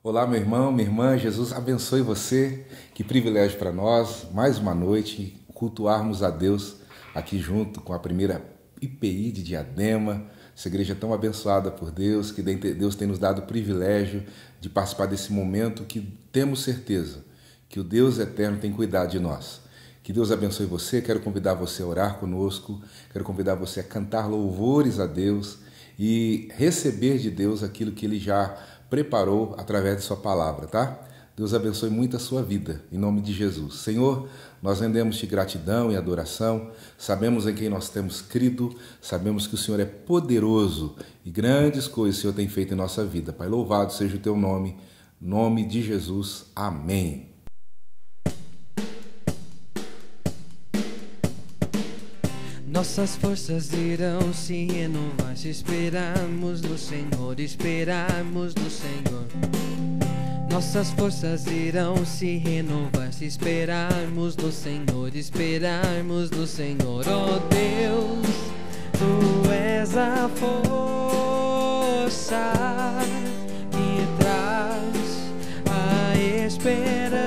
Olá, meu irmão, minha irmã, Jesus abençoe você. Que privilégio para nós, mais uma noite, cultuarmos a Deus aqui junto com a primeira IPI de Diadema, essa igreja tão abençoada por Deus, que Deus tem nos dado o privilégio de participar desse momento que temos certeza que o Deus eterno tem cuidado de nós. Que Deus abençoe você, quero convidar você a orar conosco, quero convidar você a cantar louvores a Deus e receber de Deus aquilo que Ele já preparou através de sua palavra, tá? Deus abençoe muito a sua vida, em nome de Jesus. Senhor, nós rendemos-te gratidão e adoração, sabemos em quem nós temos crido, sabemos que o Senhor é poderoso e grandes coisas o Senhor tem feito em nossa vida. Pai, louvado seja o teu nome, em nome de Jesus. Amém. Nossas forças irão se renovar se esperarmos no Senhor, esperarmos no Senhor. Nossas forças irão se renovar se esperarmos no Senhor, esperarmos no Senhor. Oh Deus, Tu és a força que traz a esperança.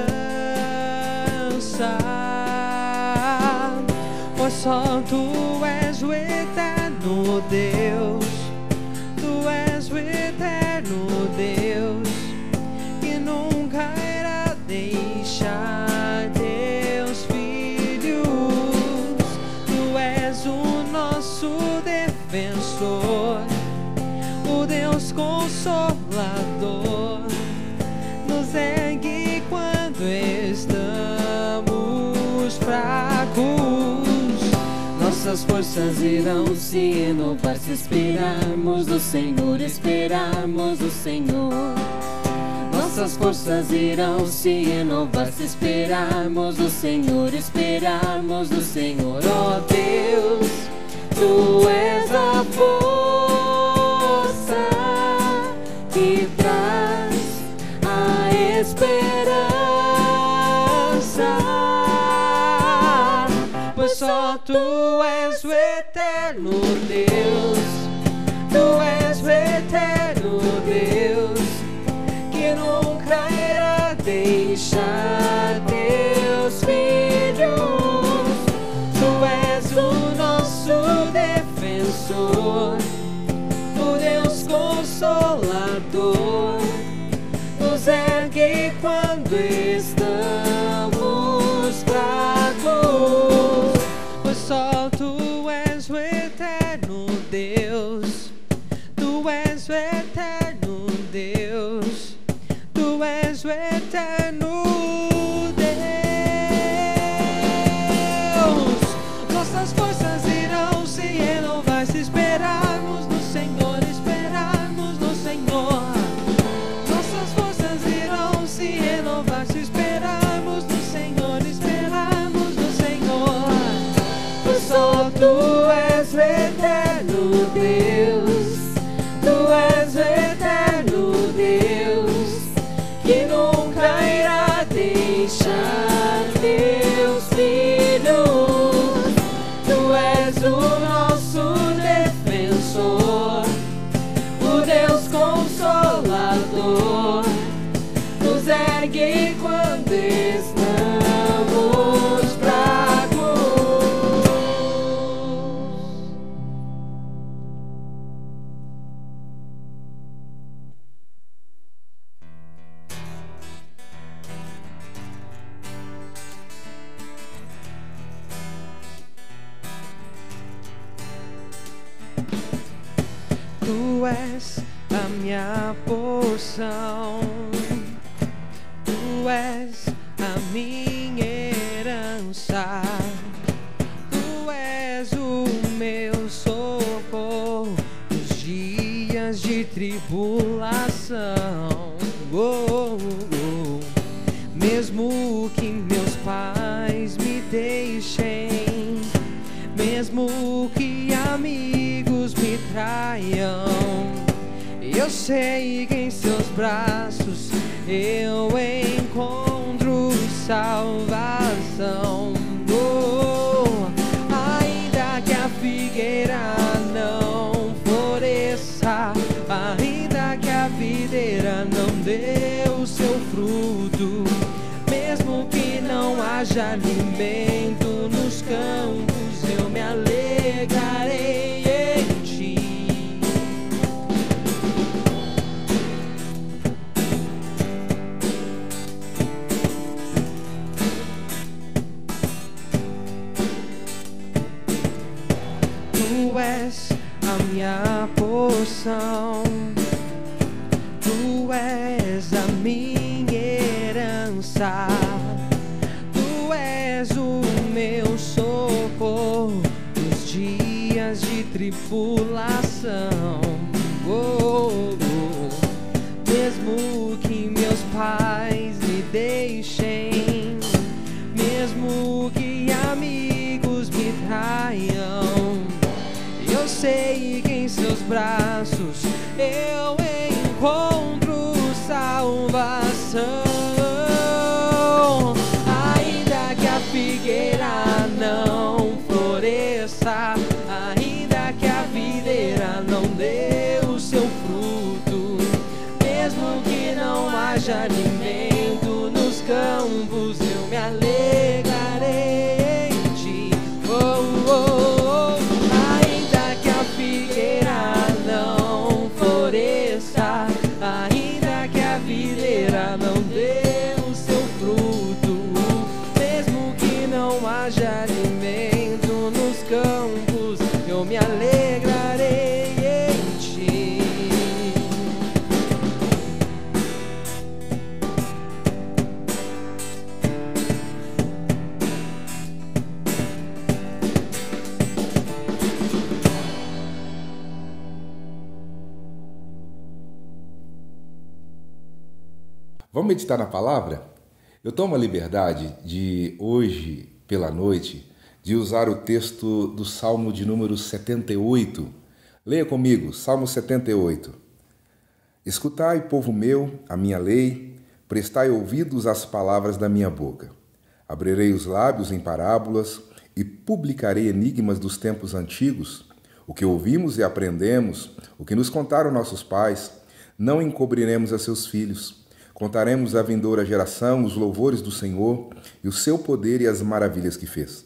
Pois só Tu és o eterno Deus, Tu és o eterno Deus, que nunca irá deixar Teus filhos. Tu és o nosso defensor, o Deus Consolador, nos ergue quando estamos fracos. Nossas forças irão se renovar se esperarmos no Senhor, esperarmos no Senhor. Nossas forças irão se renovar se esperarmos no Senhor, esperarmos no Senhor. Oh Deus, Tu és a força que traz a esperança. Pois só Tu és o eterno Deus, Tu és o eterno Deus, que nunca irá deixar Teus filhos. Tu és o nosso defensor, o Deus Consolador, nos ergue quando estamos fracos. Pois só Tu és o eterno Deus, Tu és o eterno Deus, Tu és o eterno Deus. Nossas forças irão se renovar se esperarmos no Senhor, esperarmos no Senhor. Nossas forças irão se renovar se esperarmos no Senhor, esperarmos no Senhor. Pois só Tu és o eterno Deus, Tu és o eterno Deus, que nunca irá deixar Teus filhos. Tu és o nosso defensor, o Deus Consolador, nos ergue quando estamos fracos. Tu és a minha porção, Tu és a minha herança, Tu és o meu socorro nos dias de tribulação. Oh, oh, oh. Mesmo que meus pais me deixem, mesmo que amigos me traiam, eu sei que em Seus braços eu encontro salvação. Oh, ainda que a figueira não floresça, ainda que a videira não deu haja alimento nos campos, eu me alegrarei em ti. Tu és a minha porção, tu és a minha herança, tu és o meu socorro nos dias de tribulação. Mesmo que meus pais me deixem, mesmo que amigos me traiam, eu sei que em seus braços eu encontro salvação. Ainda que a figueira não floresça, ainda que a videira não dê o seu fruto, mesmo que não haja alimento nos campos, eu me alegrarei em ti. Ainda que a figueira não floresça, ainda que a videira não dê o seu fruto, mesmo que não haja alimento nos campos, eu me alegrarei em ti. Vamos meditar na palavra? Eu tomo a liberdade de hoje, pela noite, de usar o texto do Salmo de número 78. Leia comigo, Salmo 78. Escutai, povo meu, a minha lei, prestai ouvidos às palavras da minha boca. Abrirei os lábios em parábolas e publicarei enigmas dos tempos antigos. O que ouvimos e aprendemos, o que nos contaram nossos pais, não encobriremos a seus filhos. Contaremos à vindoura geração os louvores do Senhor e o seu poder e as maravilhas que fez.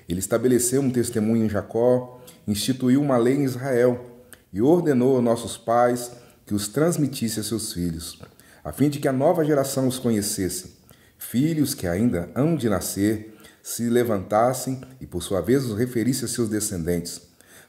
Ele estabeleceu um testemunho em Jacó, instituiu uma lei em Israel e ordenou a nossos pais que os transmitisse a seus filhos, a fim de que a nova geração os conhecesse. Filhos que ainda hão de nascer se levantassem e por sua vez os referisse a seus descendentes,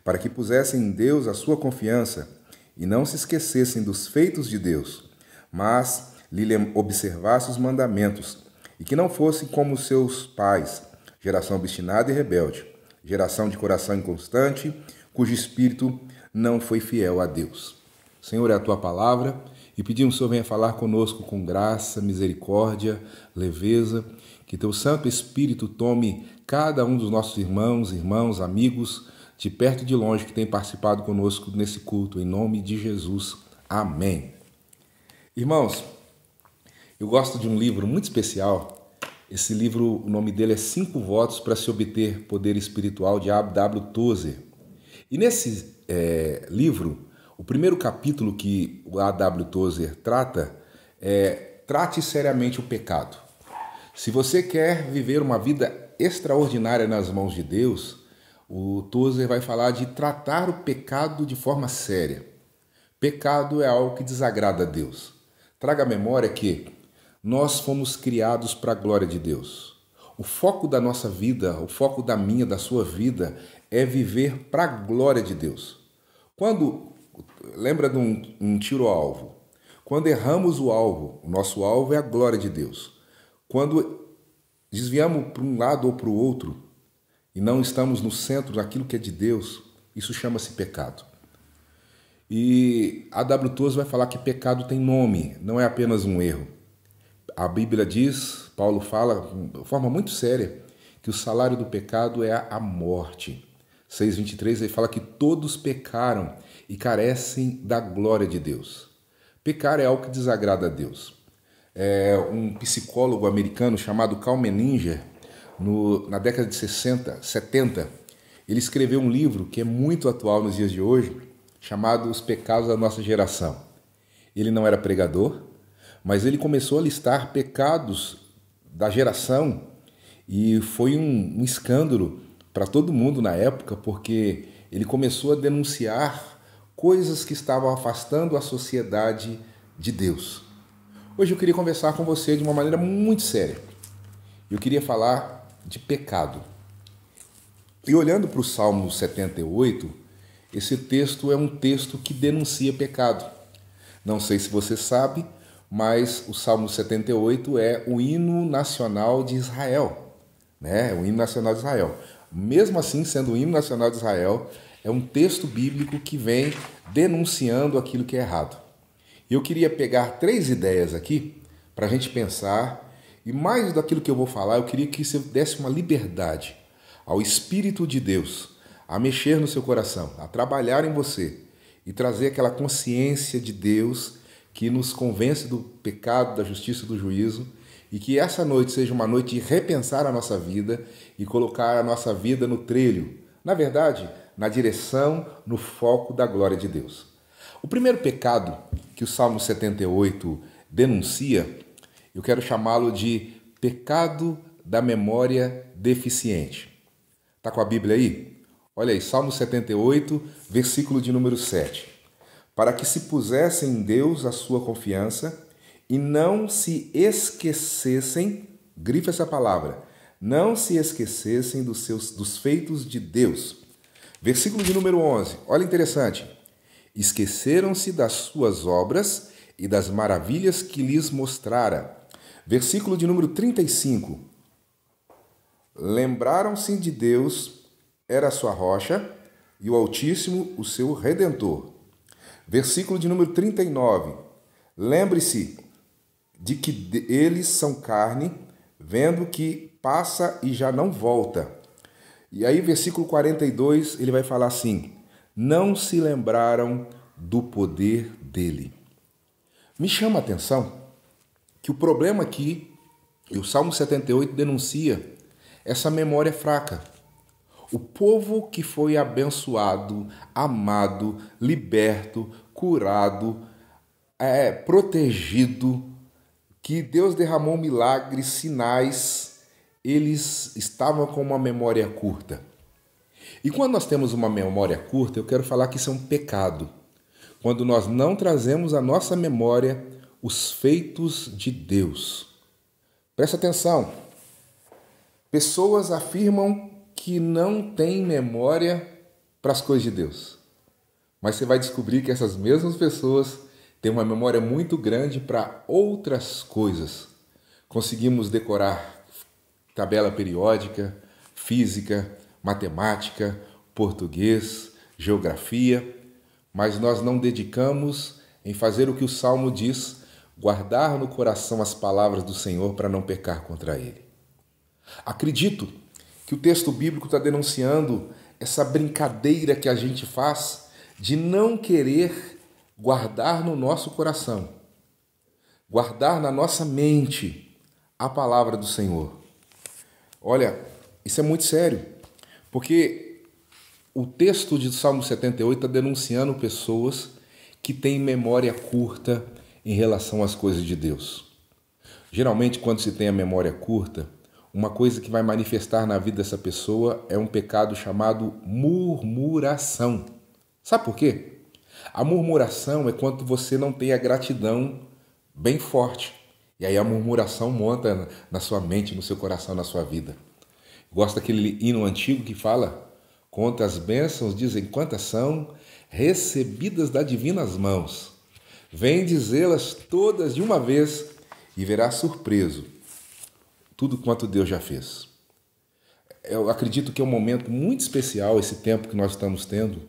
para que pusessem em Deus a sua confiança e não se esquecessem dos feitos de Deus, mas lhe observasse os mandamentos, e que não fossem como seus pais, geração obstinada e rebelde, geração de coração inconstante, cujo espírito não foi fiel a Deus. Senhor, é a tua palavra, e pedimos que o Senhor venha falar conosco com graça, misericórdia, leveza, que teu Santo Espírito tome cada um dos nossos irmãos, amigos, de perto e de longe, que tem participado conosco nesse culto, em nome de Jesus. Amém. Irmãos, eu gosto de um livro muito especial. Esse livro, o nome dele é 5 Votos para se Obter Poder Espiritual, de A.W. Tozer. E nesse livro, o primeiro capítulo que o A.W. Tozer trata é Trate seriamente o pecado. Se você quer viver uma vida extraordinária nas mãos de Deus, o Tozer vai falar de tratar o pecado de forma séria. Pecado é algo que desagrada a Deus. Traga à memória que nós fomos criados para a glória de Deus. O foco da nossa vida, o foco da minha, da sua vida, é viver para a glória de Deus. Lembra de um tiro ao alvo? Quando erramos o alvo, o nosso alvo é a glória de Deus. Quando desviamos para um lado ou para o outro e não estamos no centro daquilo que é de Deus, isso chama-se pecado. E A.W. Tozer vai falar que pecado tem nome, não é apenas um erro. A Bíblia diz, Paulo fala de forma muito séria, que o salário do pecado é a morte. 6,23, ele fala que todos pecaram e carecem da glória de Deus. Pecar é algo que desagrada a Deus. Um psicólogo americano chamado Cal Menninger, na década de 70, ele escreveu um livro que é muito atual nos dias de hoje, chamado Os Pecados da Nossa Geração. Ele não era pregador, mas ele começou a listar pecados da geração E foi um escândalo para todo mundo na época, porque ele começou a denunciar coisas que estavam afastando a sociedade de Deus. Hoje eu queria conversar com você de uma maneira muito séria. Eu queria falar de pecado. E olhando para o Salmo 78, esse texto é um texto que denuncia pecado. Não sei se você sabe, mas o Salmo 78 é o hino nacional de Israel, né? O hino nacional de Israel. Mesmo assim, sendo o hino nacional de Israel, é um texto bíblico que vem denunciando aquilo que é errado. E eu queria pegar 3 ideias aqui para a gente pensar, e mais daquilo que eu vou falar, eu queria que você desse uma liberdade ao Espírito de Deus a mexer no seu coração, a trabalhar em você e trazer aquela consciência de Deus que nos convence do pecado, da justiça e do juízo, e que essa noite seja uma noite de repensar a nossa vida e colocar a nossa vida no trilho, na verdade, na direção, no foco da glória de Deus. O primeiro pecado que o Salmo 78 denuncia, eu quero chamá-lo de pecado da memória deficiente. Está com a Bíblia aí? Olha aí, Salmo 78, versículo de número 7. Para que se pusessem em Deus a sua confiança e não se esquecessem, grifa essa palavra, não se esquecessem dos feitos de Deus. Versículo de número 11, olha interessante. Esqueceram-se das suas obras e das maravilhas que lhes mostrara. Versículo de número 35. Lembraram-se de Deus, era a sua rocha, e o Altíssimo, o seu Redentor. Versículo de número 39. Lembre-se de que eles são carne, vendo que passa e já não volta. E aí, versículo 42, ele vai falar assim: não se lembraram do poder dele. Me chama a atenção que o problema aqui, e o Salmo 78 denuncia essa memória fraca. O povo que foi abençoado, amado, liberto, curado, protegido, que Deus derramou milagres, sinais, eles estavam com uma memória curta. E quando nós temos uma memória curta, eu quero falar que isso é um pecado. Quando nós não trazemos à nossa memória os feitos de Deus. Presta atenção. Pessoas afirmam que não têm memória para as coisas de Deus. Mas você vai descobrir que essas mesmas pessoas têm uma memória muito grande para outras coisas. Conseguimos decorar tabela periódica, física, matemática, português, geografia, mas nós não dedicamos em fazer o que o Salmo diz, guardar no coração as palavras do Senhor para não pecar contra Ele. Acredito que o texto bíblico está denunciando essa brincadeira que a gente faz de não querer guardar no nosso coração, guardar na nossa mente a palavra do Senhor. Olha, isso é muito sério, porque o texto de Salmo 78 está denunciando pessoas que têm memória curta em relação às coisas de Deus. Geralmente, quando se tem a memória curta, uma coisa que vai manifestar na vida dessa pessoa é um pecado chamado murmuração. Sabe por quê? A murmuração é quando você não tem a gratidão bem forte. E aí a murmuração monta na sua mente, no seu coração, na sua vida. Gosto daquele hino antigo que fala: quantas bênçãos, dizem quantas são, recebidas das divinas mãos. Vem dizê-las todas de uma vez e verás surpreso tudo quanto Deus já fez. Eu acredito que é um momento muito especial esse tempo que nós estamos tendo,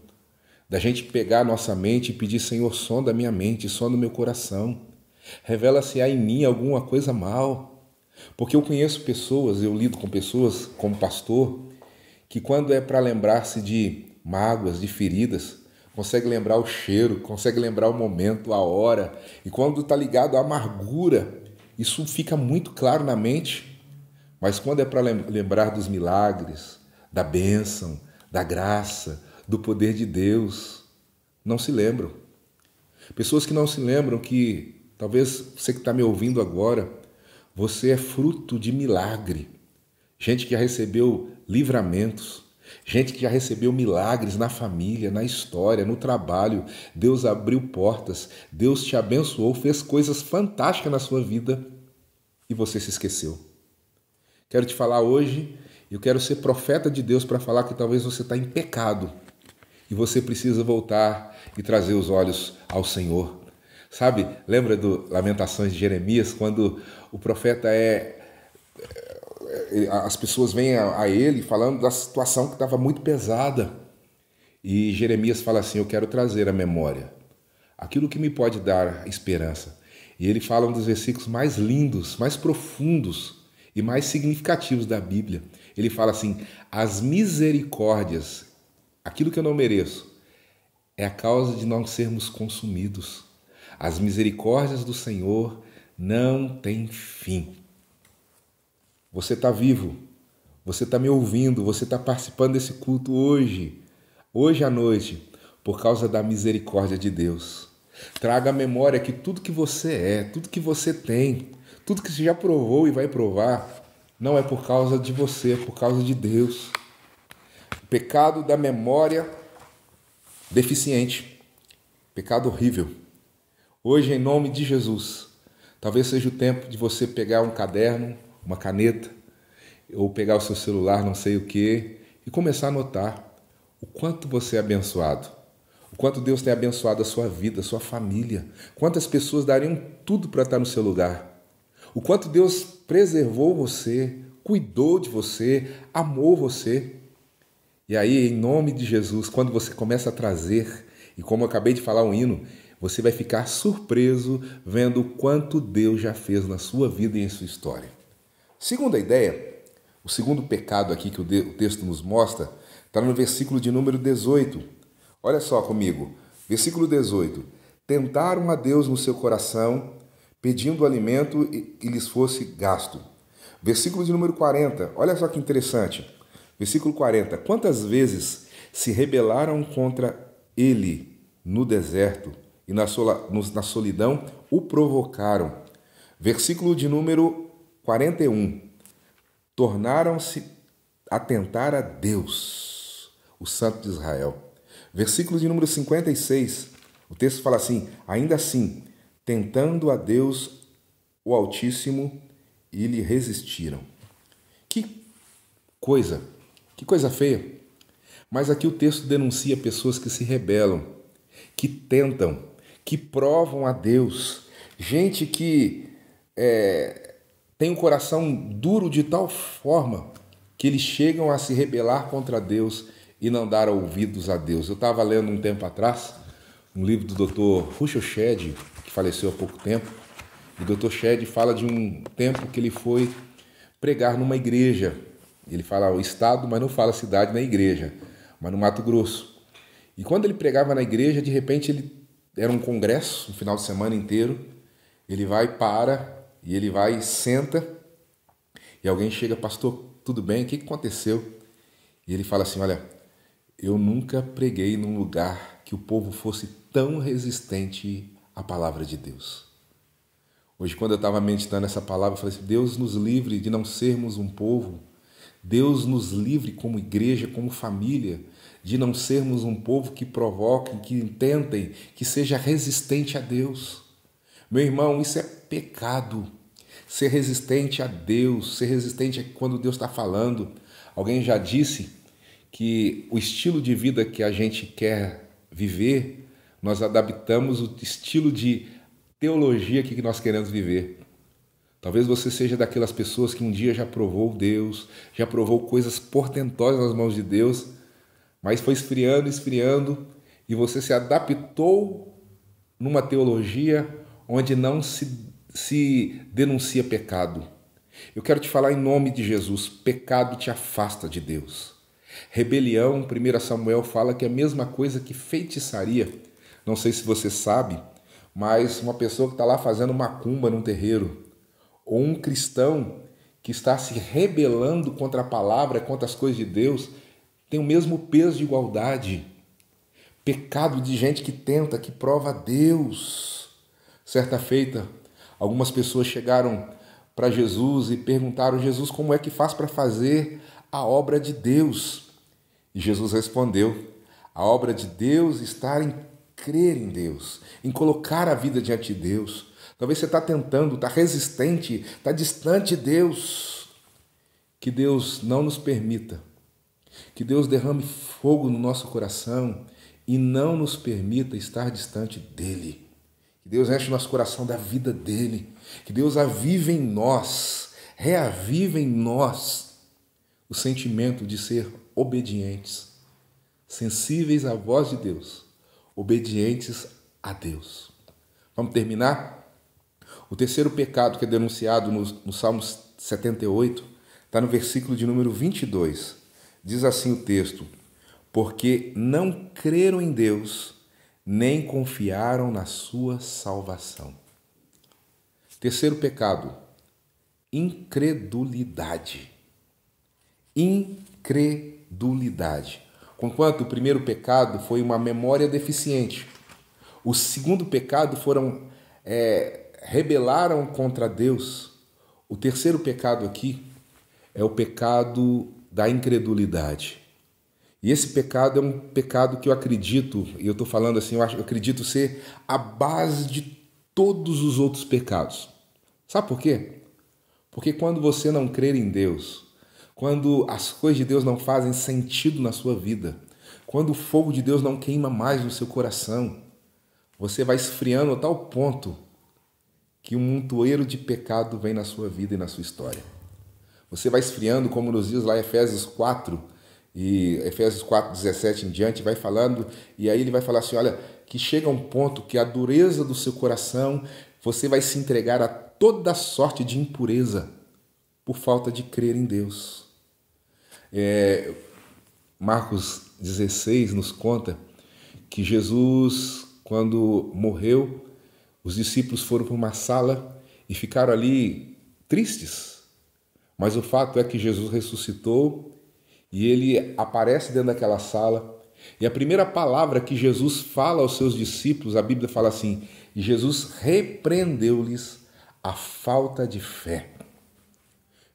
da gente pegar a nossa mente e pedir: Senhor, sonda a minha mente, sonda o meu coração. Revela se há em mim alguma coisa mal. Porque eu conheço pessoas, eu lido com pessoas como pastor, que quando é para lembrar-se de mágoas, de feridas, consegue lembrar o cheiro, consegue lembrar o momento, a hora. E quando está ligado à amargura, isso fica muito claro na mente. Mas quando é para lembrar dos milagres, da bênção, da graça, do poder de Deus, não se lembram. Pessoas que não se lembram que, talvez você que está me ouvindo agora, você é fruto de milagre. gente que já recebeu livramentos, gente que já recebeu milagres na família, na história, no trabalho. Deus abriu portas, Deus te abençoou, fez coisas fantásticas na sua vida e você se esqueceu. Quero te falar hoje, eu quero ser profeta de Deus para falar que talvez você está em pecado e você precisa voltar e trazer os olhos ao Senhor. Sabe, lembra do Lamentações de Jeremias, quando o profeta as pessoas vêm a ele falando da situação que estava muito pesada. E Jeremias fala assim, eu quero trazer à memória aquilo que me pode dar esperança. E ele fala um dos versículos mais lindos, mais profundos e mais significativos da Bíblia. Ele fala assim, as misericórdias, aquilo que eu não mereço, é a causa de não sermos consumidos. As misericórdias do Senhor não têm fim. Você está vivo, você está me ouvindo, você está participando desse culto hoje à noite, por causa da misericórdia de Deus. Traga à memória que tudo que você é, tudo que você tem, tudo que você já provou e vai provar, não é por causa de você, é por causa de Deus. O pecado da memória deficiente, pecado horrível. Hoje, em nome de Jesus, talvez seja o tempo de você pegar um caderno, uma caneta, ou pegar o seu celular, não sei o que, e começar a anotar o quanto você é abençoado, o quanto Deus tem abençoado a sua vida, a sua família, quantas pessoas dariam tudo para estar no seu lugar, o quanto Deus preservou você, cuidou de você, amou você. E aí, em nome de Jesus, quando você começa a trazer, e como eu acabei de falar um hino, você vai ficar surpreso vendo o quanto Deus já fez na sua vida e em sua história. Segunda ideia, o segundo pecado aqui que o texto nos mostra, está no versículo de número 18. Olha só comigo, versículo 18. Tentaram a Deus no seu coração, pedindo alimento e lhes fosse gasto. Versículo de número 40, olha só que interessante. Versículo 40. Quantas vezes se rebelaram contra ele no deserto e na solidão o provocaram. Versículo de número 41. Tornaram-se a tentar a Deus, o Santo de Israel. Versículo de número 56. O texto fala assim, ainda assim, tentando a Deus o Altíssimo e lhe resistiram. Que coisa feia. Mas aqui o texto denuncia pessoas que se rebelam, que tentam, que provam a Deus. Gente que tem um coração duro de tal forma que eles chegam a se rebelar contra Deus e não dar ouvidos a Deus. Eu estava lendo um tempo atrás um livro do Dr. Russell Shedd, que faleceu há pouco tempo, e o Dr. Shedd fala de um tempo que ele foi pregar numa igreja. Ele fala o estado, mas não fala a cidade na igreja, mas no Mato Grosso. E quando ele pregava na igreja, de repente ele era um congresso, um final de semana inteiro, ele vai, e ele vai e senta, e alguém chega, pastor, tudo bem? O que aconteceu? E ele fala assim, olha, eu nunca preguei num lugar que o povo fosse tão resistente à palavra de Deus. Hoje, quando eu estava meditando essa palavra, eu falei assim, Deus nos livre de não sermos um povo, Deus nos livre como igreja, como família, de não sermos um povo que provoquem, que tentem, que seja resistente a Deus. Meu irmão, isso é pecado. Ser resistente a Deus, ser resistente a quando Deus está falando. Alguém já disse que o estilo de vida que a gente quer viver, nós adaptamos o estilo de teologia que nós queremos viver. Talvez você seja daquelas pessoas que um dia já provou Deus, já provou coisas portentosas nas mãos de Deus, mas foi esfriando, e você se adaptou numa teologia onde não se denuncia pecado. Eu quero te falar em nome de Jesus, pecado te afasta de Deus. Rebelião, 1 Samuel fala que é a mesma coisa que feitiçaria. Não sei se você sabe, mas uma pessoa que está lá fazendo macumba num terreiro, ou um cristão que está se rebelando contra a palavra, contra as coisas de Deus, tem o mesmo peso de igualdade. Pecado de gente que tenta, que prova a Deus. Certa feita, algumas pessoas chegaram para Jesus e perguntaram: Jesus, como é que faz para fazer a obra de Deus? E Jesus respondeu: a obra de Deus está em crer em Deus, em colocar a vida diante de Deus. Talvez você está tentando, está resistente, está distante de Deus. Que Deus não nos permita, que Deus derrame fogo no nosso coração e não nos permita estar distante dEle. Que Deus enche nosso coração da vida dEle. Que Deus avive em nós, reavive em nós o sentimento de ser obedientes, sensíveis à voz de Deus, obedientes a Deus. Vamos terminar? O terceiro pecado que é denunciado no Salmo 78 está no versículo de número 22. Diz assim o texto: porque não creram em Deus, nem confiaram na sua salvação. Terceiro pecado, incredulidade. Incredulidade. Conquanto o primeiro pecado foi uma memória deficiente, o segundo pecado rebelaram contra Deus. O terceiro pecado aqui é o pecado da incredulidade. E esse pecado é um pecado que eu acredito, e eu estou falando assim, eu acredito ser a base de todos os outros pecados. Sabe por quê? Porque quando você não crer em Deus, quando as coisas de Deus não fazem sentido na sua vida, quando o fogo de Deus não queima mais no seu coração, você vai esfriando a tal ponto que um montoeiro de pecado vem na sua vida e na sua história. Você vai esfriando, como nos diz lá em Efésios 4, e Efésios 4, 17 em diante, vai falando, e aí ele vai falar assim, olha, que chega um ponto que a dureza do seu coração, você vai se entregar a toda sorte de impureza por falta de crer em Deus. Marcos 16 nos conta que Jesus, quando morreu, os discípulos foram para uma sala e ficaram ali tristes. Mas o fato é que Jesus ressuscitou e ele aparece dentro daquela sala. E a primeira palavra que Jesus fala aos seus discípulos, a Bíblia fala assim, e Jesus repreendeu-lhes a falta de fé.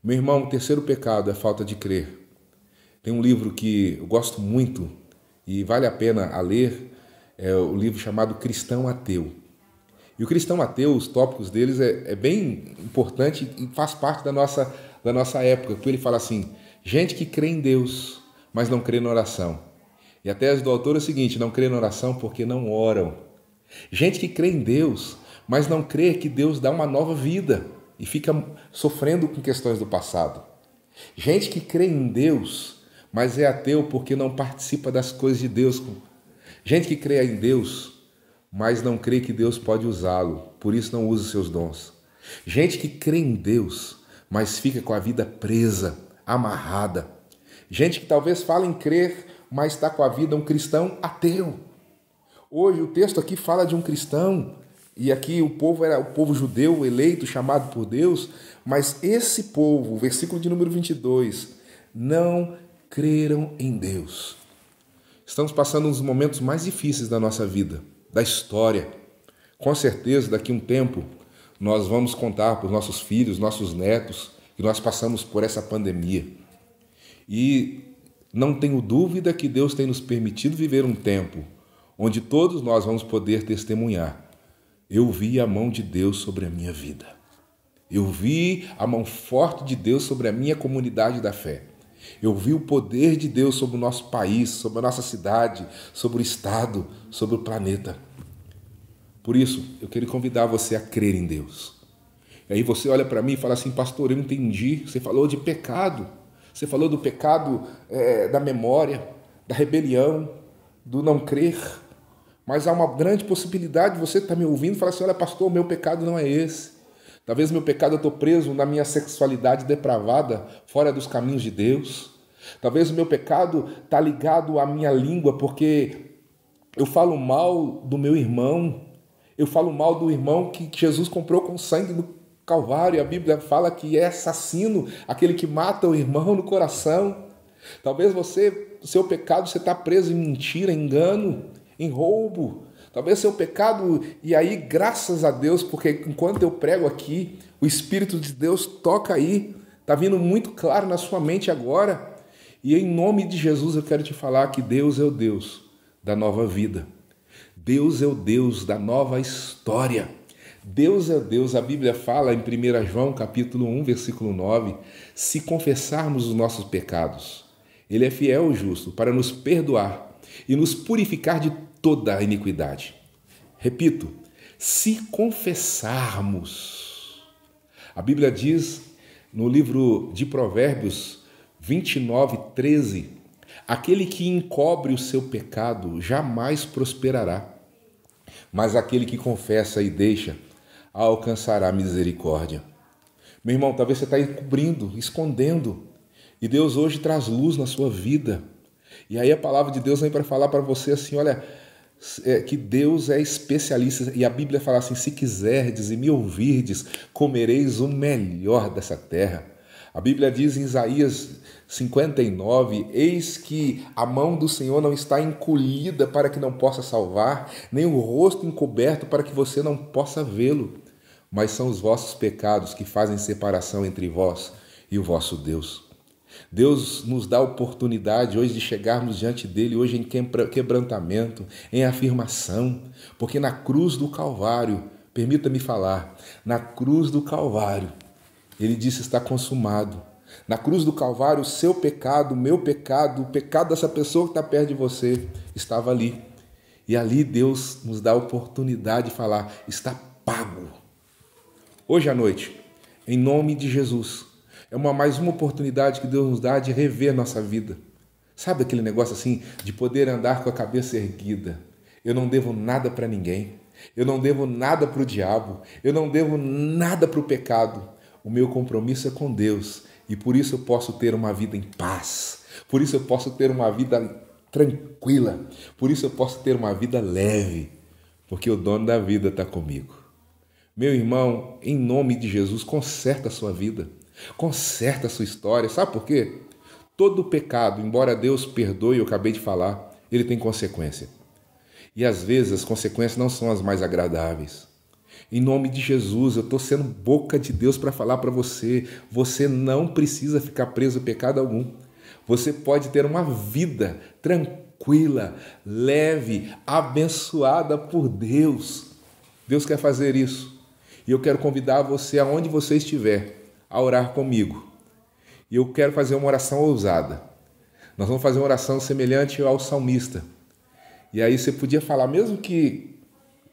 Meu irmão, o terceiro pecado é a falta de crer. Tem um livro que eu gosto muito e vale a pena a ler, é o livro chamado Cristão Ateu. E o Cristão Ateu, os tópicos deles é bem importante e faz parte da nossa época, porque ele fala assim, gente que crê em Deus, mas não crê na oração. E a tese do autor é o seguinte, não crê na oração porque não oram. Gente que crê em Deus, mas não crê que Deus dá uma nova vida e fica sofrendo com questões do passado. Gente que crê em Deus, mas é ateu porque não participa das coisas de Deus. Gente que crê em Deus, mas não crê que Deus pode usá-lo, por isso não usa os seus dons. Gente que crê em Deus, mas fica com a vida presa, amarrada. Gente que talvez fala em crer, mas está com a vida um cristão ateu. Hoje o texto aqui fala de um cristão, e aqui o povo era o povo judeu eleito, chamado por Deus, mas esse povo, versículo de número 22, não creram em Deus. Estamos passando um dos momentos mais difíceis da nossa vida, da história. Com certeza, daqui a um tempo, nós vamos contar para os nossos filhos, nossos netos, que nós passamos por essa pandemia. E não tenho dúvida que Deus tem nos permitido viver um tempo onde todos nós vamos poder testemunhar. Eu vi a mão de Deus sobre a minha vida. Eu vi a mão forte de Deus sobre a minha comunidade da fé. Eu vi o poder de Deus sobre o nosso país, sobre a nossa cidade, sobre o estado, sobre o planeta. Por isso, eu quero convidar você a crer em Deus. E aí você olha para mim e fala assim, pastor, eu não entendi. Você falou de pecado. Você falou do pecado da memória, da rebelião, do não crer. Mas há uma grande possibilidade de você estar me ouvindo e falar assim, olha, pastor, o meu pecado não é esse. Talvez meu pecado eu estou preso na minha sexualidade depravada, fora dos caminhos de Deus. Talvez o meu pecado está ligado à minha língua, porque eu falo mal do meu irmão. Eu falo mal do irmão que Jesus comprou com sangue no Calvário. A Bíblia fala que é assassino, aquele que mata o irmão no coração. Talvez o seu pecado, você está preso em mentira, em engano, em roubo. talvez seu pecado, e aí graças a Deus, porque enquanto eu prego aqui, o Espírito de Deus toca aí, está vindo muito claro na sua mente agora, e em nome de Jesus eu quero te falar que Deus é o Deus da nova vida, Deus é o Deus da nova história, Deus é o Deus, a Bíblia fala em 1 João capítulo 1, versículo 9, se confessarmos os nossos pecados, Ele é fiel e justo para nos perdoar e nos purificar de toda a iniquidade. Repito, se confessarmos. A Bíblia diz no livro de Provérbios 29, 13, aquele que encobre o seu pecado jamais prosperará, mas aquele que confessa e deixa alcançará misericórdia. Meu irmão, talvez você está encobrindo, escondendo, e Deus hoje traz luz na sua vida. E aí a palavra de Deus vem para falar para você assim, olha, que Deus é especialista, e a Bíblia fala assim, se quiserdes e me ouvirdes, comereis o melhor dessa terra. A Bíblia diz em Isaías 59, eis que a mão do Senhor não está encolhida para que não possa salvar, nem o rosto encoberto para que você não possa vê-lo, mas são os vossos pecados que fazem separação entre vós e o vosso Deus. Deus nos dá a oportunidade hoje de chegarmos diante dele, hoje em quebrantamento, em afirmação, porque na cruz do Calvário, permita-me falar, na cruz do Calvário, ele disse está consumado. Na cruz do Calvário, o seu pecado, o meu pecado, o pecado dessa pessoa que está perto de você, estava ali. E ali Deus nos dá a oportunidade de falar, está pago. Hoje à noite, em nome de Jesus, é mais uma oportunidade que Deus nos dá de rever nossa vida. Sabe aquele negócio assim, de poder andar com a cabeça erguida? Eu não devo nada para ninguém, eu não devo nada para o diabo, eu não devo nada para o pecado. O meu compromisso é com Deus e por isso eu posso ter uma vida em paz, por isso eu posso ter uma vida tranquila, por isso eu posso ter uma vida leve, porque o dono da vida está comigo. Meu irmão, em nome de Jesus, conserta a sua vida, conserta a sua história. Sabe por quê? Todo pecado, embora Deus perdoe, eu acabei de falar, ele tem consequência. E às vezes as consequências não são as mais agradáveis. Em nome de Jesus, eu estou sendo boca de Deus para falar para você, você não precisa ficar preso a pecado algum. Você pode ter uma vida tranquila, leve, abençoada por Deus. Deus quer fazer isso. E eu quero convidar você, aonde você estiver, a orar comigo. E eu quero fazer uma oração ousada. Nós vamos fazer uma oração semelhante ao salmista. E aí você podia falar, mesmo que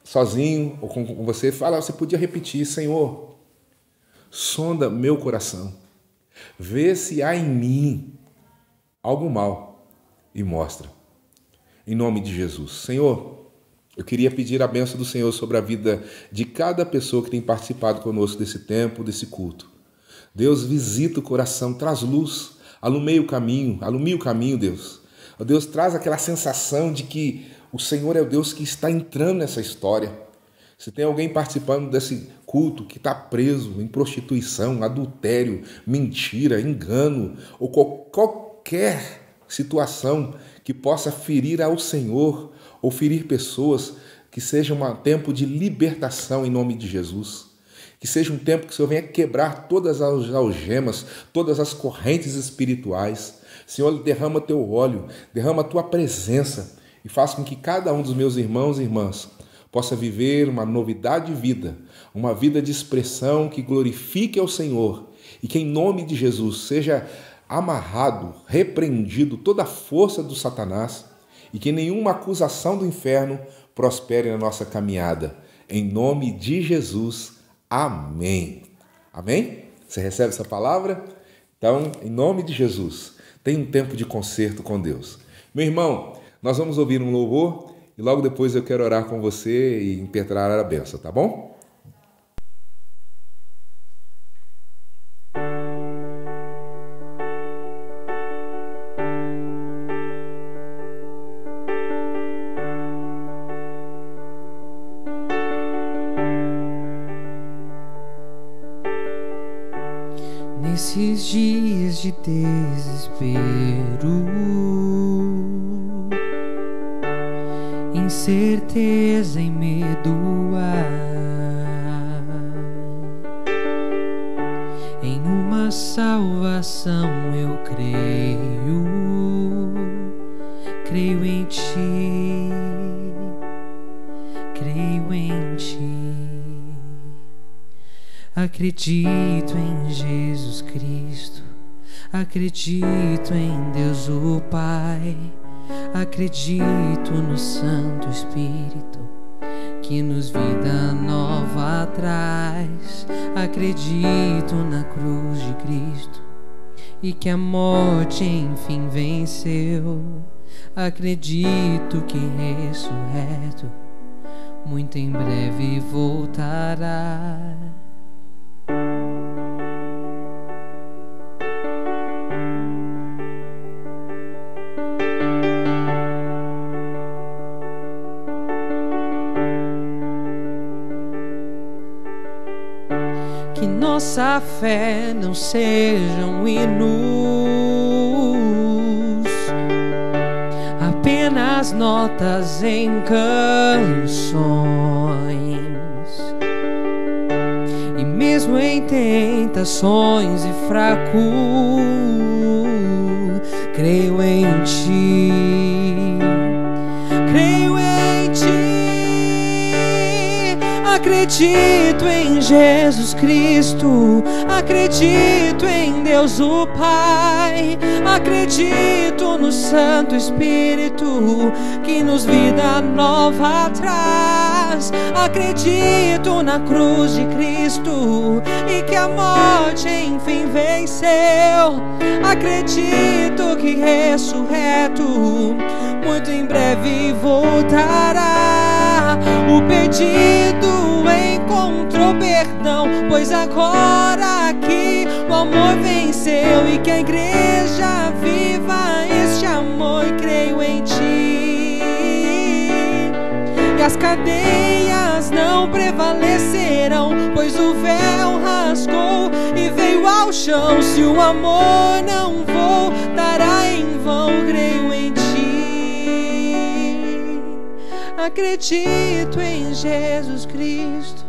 sozinho ou com você, você podia repetir, Senhor, sonda meu coração, vê se há em mim algo mal e mostra. Em nome de Jesus. Senhor, eu queria pedir a bênção do Senhor sobre a vida de cada pessoa que tem participado conosco desse tempo, desse culto. Deus, visita o coração, traz luz, alumia o caminho, Deus. Deus, traz aquela sensação de que o Senhor é o Deus que está entrando nessa história. Se tem alguém participando desse culto que está preso em prostituição, adultério, mentira, engano, ou qualquer situação que possa ferir ao Senhor ou ferir pessoas, que seja um tempo de libertação em nome de Jesus. Que seja um tempo que o Senhor venha quebrar todas as algemas, todas as correntes espirituais. Senhor, derrama teu óleo, derrama a tua presença e faça com que cada um dos meus irmãos e irmãs possa viver uma novidade de vida, uma vida de expressão que glorifique ao Senhor e que em nome de Jesus seja amarrado, repreendido toda a força do Satanás e que nenhuma acusação do inferno prospere na nossa caminhada. Em nome de Jesus, amém. Amém? Você recebe essa palavra? Então, em nome de Jesus, tem um tempo de conserto com Deus. Meu irmão, nós vamos ouvir um louvor e logo depois eu quero orar com você e impetrar a bênção, tá bom? Nesses dias de desespero, incerteza e medo há. Em uma salvação eu creio, creio em ti, creio em ti. Acredito em Jesus Cristo, acredito em Deus o Pai, acredito no Santo Espírito que nos vida nova traz. Acredito na cruz de Cristo e que a morte enfim venceu. Acredito que ressurreto muito em breve voltará. Que nossa fé não sejam hinos, apenas notas em canções. E mesmo em tentações e fraco, creio em ti, creio em ti. Acredito em Jesus Cristo, acredito em Deus o Pai, acredito no Santo Espírito que nos vida nova traz. Acredito na cruz de Cristo e que a morte enfim venceu. Acredito que ressurreto muito em breve voltará. O perdido encontrou perdão, pois agora aqui o amor venceu e que a igreja viva este amor. Creio em ti e as cadeias não prevalecerão, pois o véu rasgou e veio ao chão. Se o amor não voltará em vão, creio em ti. Acredito em Jesus Cristo,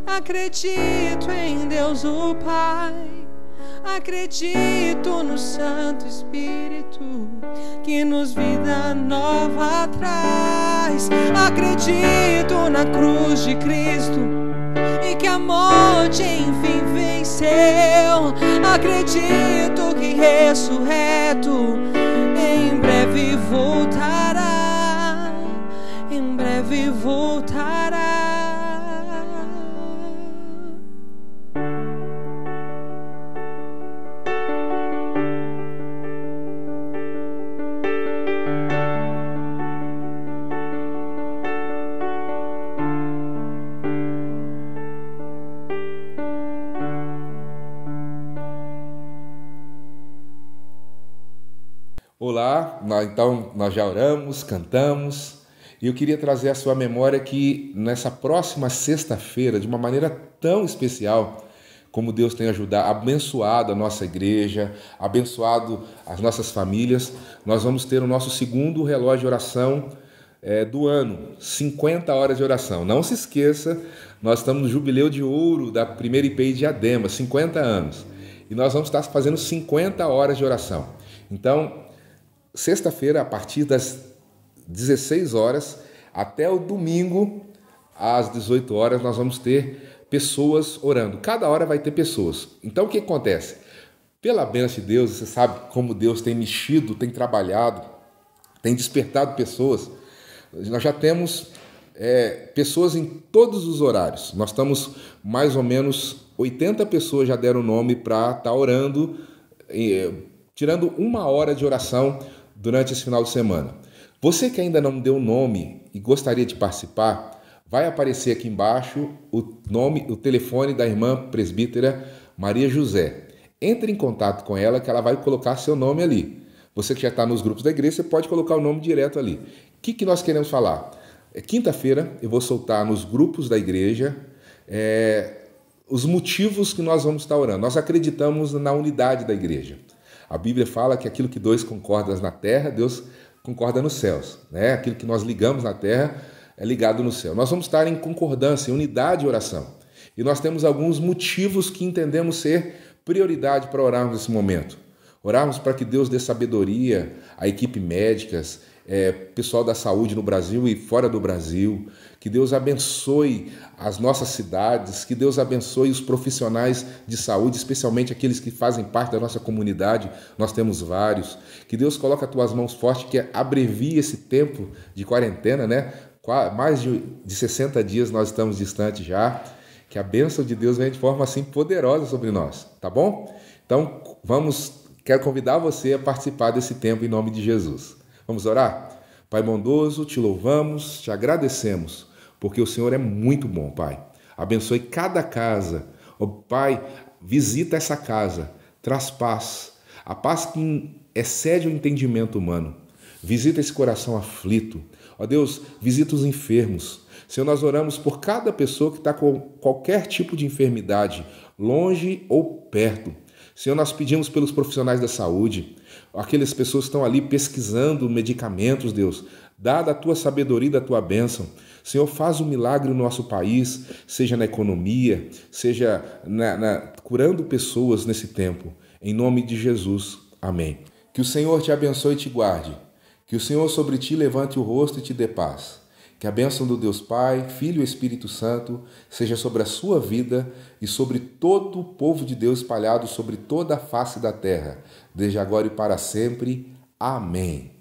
acredito em Deus o Pai, acredito no Santo Espírito que nos vida nova traz. Acredito na cruz de Cristo e que a morte enfim venceu. Acredito que ressurreto em breve voltará, em breve voltará. Olá, então nós já oramos, cantamos, e eu queria trazer à sua memória que nessa próxima sexta-feira, de uma maneira tão especial, como Deus tem abençoado a nossa igreja, abençoado as nossas famílias, nós vamos ter o nosso segundo relógio de oração do ano, 50 horas de oração. Não se esqueça, nós estamos no jubileu de ouro da primeira IPI de Diadema, 50 anos, e nós vamos estar fazendo 50 horas de oração. Então, sexta-feira, a partir das 16 horas até o domingo, às 18 horas, nós vamos ter pessoas orando. Cada hora vai ter pessoas. Então, o que acontece? Pela bênção de Deus, você sabe como Deus tem mexido, tem trabalhado, tem despertado pessoas. Nós já temos pessoas em todos os horários. Nós estamos mais ou menos 80 pessoas já deram nome para estar orando, tirando 1 hora de oração durante esse final de semana. Você que ainda não deu nome e gostaria de participar, vai aparecer aqui embaixo o telefone da irmã presbítera Maria José. Entre em contato com ela que ela vai colocar seu nome ali. Você que já está nos grupos da igreja, você pode colocar o nome direto ali. O que nós queremos falar? Quinta-feira eu vou soltar nos grupos da igreja os motivos que nós vamos estar orando. Nós acreditamos na unidade da igreja. A Bíblia fala que aquilo que dois concordam na terra, Deus concorda nos céus, né? Aquilo que nós ligamos na terra é ligado no céu. Nós vamos estar em concordância, em unidade de oração. E nós temos alguns motivos que entendemos ser prioridade para orarmos nesse momento. Orarmos para que Deus dê sabedoria à equipe médicas, pessoal da saúde no Brasil e fora do Brasil, que Deus abençoe as nossas cidades, que Deus abençoe os profissionais de saúde, especialmente aqueles que fazem parte da nossa comunidade, nós temos vários, que Deus coloque as tuas mãos fortes, que abrevie esse tempo de quarentena, né? Mais de 60 dias nós estamos distantes já, que a bênção de Deus venha de forma assim poderosa sobre nós, tá bom? Então, quero convidar você a participar desse tempo em nome de Jesus. Vamos orar? Pai bondoso, te louvamos, te agradecemos, porque o Senhor é muito bom, Pai. Abençoe cada casa. Ó Pai, visita essa casa, traz paz, a paz que excede o entendimento humano. Visita esse coração aflito. Ó Deus, visita os enfermos. Senhor, nós oramos por cada pessoa que está com qualquer tipo de enfermidade, longe ou perto. Senhor, nós pedimos pelos profissionais da saúde, aquelas pessoas que estão ali pesquisando medicamentos, Deus, dada a tua sabedoria e da tua bênção. Senhor, faz um milagre no nosso país, seja na economia, seja curando pessoas nesse tempo. Em nome de Jesus. Amém. Que o Senhor te abençoe e te guarde. Que o Senhor sobre ti levante o rosto e te dê paz. Que a bênção do Deus Pai, Filho e Espírito Santo seja sobre a sua vida e sobre todo o povo de Deus espalhado sobre toda a face da terra, desde agora e para sempre. Amém.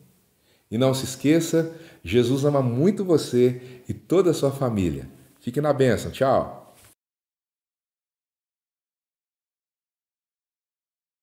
E não se esqueça, Jesus ama muito você e toda a sua família. Fique na bênção. Tchau.